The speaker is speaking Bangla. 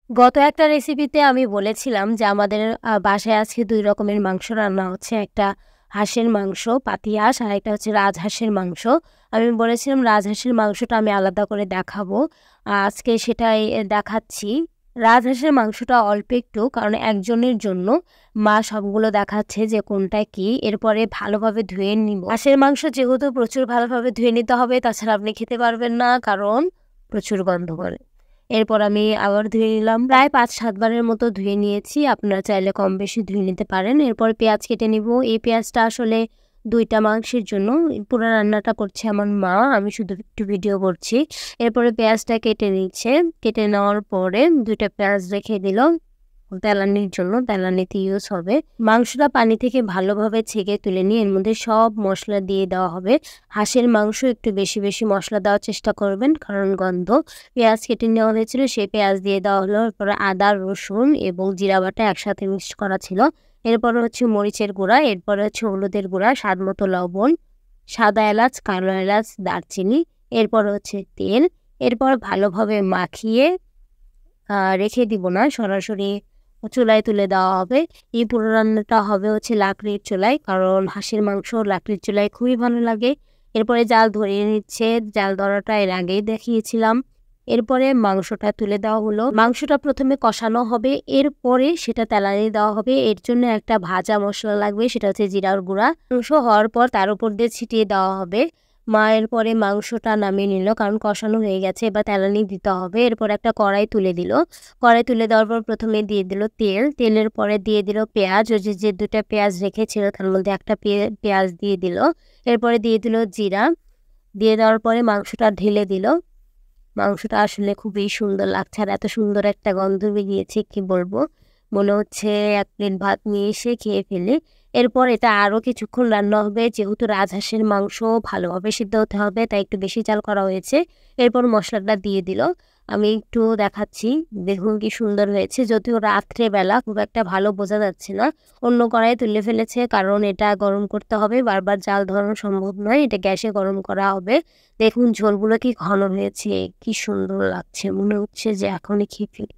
গত একটা রেসিপিতে আমি বলেছিলাম যে আমাদের বাসায় আজকে ২ রকমের মাংস রান্না হচ্ছে। একটা হাঁসের মাংস, পাতি হাঁস, আরেকটা হচ্ছে রাজহাঁসের মাংস। আমি বলেছিলাম রাজহাঁসের মাংসটা আমি আলাদা করে দেখাবো। আজকে সেটাই দেখাচ্ছি। রাজহাঁসের মাংসটা অল্প একটু, কারণ একজনের জন্য। মা সবগুলো দেখাচ্ছে যে কোনটা কি। এরপরে ভালোভাবে ধুয়ে নিব। হাঁসের মাংস যেহেতু প্রচুর ভালোভাবে ধুয়ে নিতে হবে, তাছাড়া আপনি খেতে পারবেন না, কারণ প্রচুর গন্ধ করে। এরপর আমি আবার ধুয়ে নিলাম। প্রায় ৫-৭ বারের মতো ধুয়ে নিয়েছি। আপনারা চাইলে কম বেশি ধুয়ে নিতে পারেন। এরপর পেঁয়াজ কেটে নিব। এই পেঁয়াজটা আসলে ২ টা মাংসের জন্য। পুরো রান্নাটা করছে আমার মা। আমি শুধু একটু ভিডিও করছি। এরপরে পেঁয়াজটা কেটে নিচ্ছে। কেটে নেওয়ার পরে ২ টা পেঁয়াজ রেখে দিল তেলানির জন্য। তেলানিতে ইউজ হবে। মাংসটা পানি থেকে ভালোভাবে ছেঁকে তুলে নিয়ে এর মধ্যে সব মশলা দিয়ে দেওয়া হবে। হাঁসের মাংস একটু বেশি বেশি মশলা দেওয়ার চেষ্টা করবেন, কারণ গন্ধ। পেঁয়াজ কেটে নেওয়া হয়েছিল, সেই পেঁয়াজ দিয়ে দেওয়া হলো। এরপরে আদা, রসুন এবং জিরা বাটা একসাথে মিক্সড করা ছিল। এরপরে হচ্ছে মরিচের গুঁড়া, এরপরে হচ্ছে হলুদের গুঁড়া, স্বাদ মতো লবণ, সাদা এলাচ, কালো এলাচ, দারচিনি, এরপর হচ্ছে তেল। এরপর ভালোভাবে মাখিয়ে রেখে দিব না, সরাসরি চুলায় তুলে দেওয়া হবে। এই পুরো রান্নাটা হবে হচ্ছে লাকড়ির চুলায়, কারণ হাঁসের মাংস লাকড়ির চুলায় খুবই ভালো লাগে। এরপরে জাল ধরিয়ে নিচ্ছে। জাল ধরাটা এর আগেই দেখিয়েছিলাম। এরপরে মাংসটা তুলে দেওয়া হলো। মাংসটা প্রথমে কষানো হবে, এরপরে সেটা তেলানি দেওয়া হবে। এর জন্য একটা ভাজা মশলা লাগবে, সেটা হচ্ছে জিরার গুঁড়া। মাংস হওয়ার পর তার উপর দিয়ে ছিটিয়ে দেওয়া হবে। মা এরপরে মাংসটা নামিয়ে নিল, কারণ কষানো হয়ে গেছে, এবার তেলানি দিতে হবে। এরপর একটা কড়াই তুলে দিল। কড়াই তুলে দেওয়ার পর প্রথমে দিয়ে দিল তেল। তেলের পরে দিয়ে দিল পেঁয়াজ। ওই যে ২ টা পেঁয়াজ রেখেছিল তার মধ্যে একটা পেঁয়াজ দিয়ে দিল। এরপরে দিয়ে দিল জিরা। দিয়ে দেওয়ার পরে মাংসটা ঢেলে দিল। মাংসটা আসলে খুবই সুন্দর লাগছে, আর এত সুন্দর একটা গন্ধ বেরিয়েছে কি বলবো। মনে হচ্ছে ১ প্লেট ভাত নিয়ে এসে খেয়ে ফেলি। এরপর এটা আরও কিছুক্ষণ রান্না হবে, যেহেতু রাজহাঁসের মাংস ভালোভাবে সিদ্ধ হতে হবে, তাই একটু বেশি জাল করা হয়েছে। এরপর মশলাটা দিয়ে দিল। আমি একটু দেখাচ্ছি, দেখুন কি সুন্দর হয়েছে। যদিও রাত্রেবেলা খুব একটা ভালো বোঝা যাচ্ছে না। অন্য কড়াইয়ে তুলে ফেলেছে, কারণ এটা গরম করতে হবে, বারবার জাল ধরানো সম্ভব নয়। এটা গ্যাসে গরম করা হবে। দেখুন ঝোলগুলো কি ঘন হয়েছে, কি সুন্দর লাগছে, মনে হচ্ছে যে এখনই খেয়ে ফেলি।